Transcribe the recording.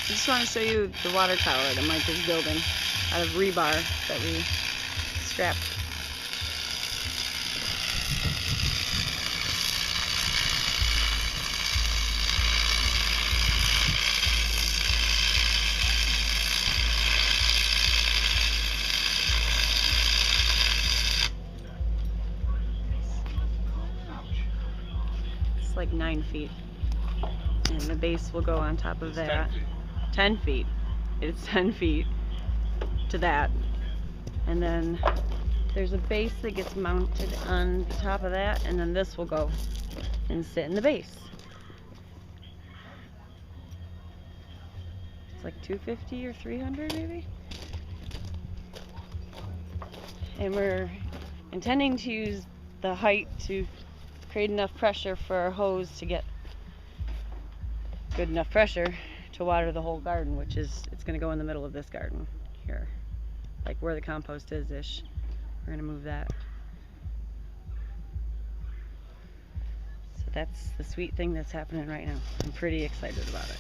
I just want to show you the water tower that Mike is building out of rebar that we scrapped. It's like 9 feet. And the base will go on top of that. 10 feet. It's 10 feet to that. And then there's a base that gets mounted on the top of that, and then this will go and sit in the base. It's like 250 or 300 maybe. And we're intending to use the height to create enough pressure for our hose to get good enough pressure to water the whole garden, which is, it's going to go in the middle of this garden here, like where the compost is ish. We're going to move that. So that's the sweet thing that's happening right now. I'm pretty excited about it.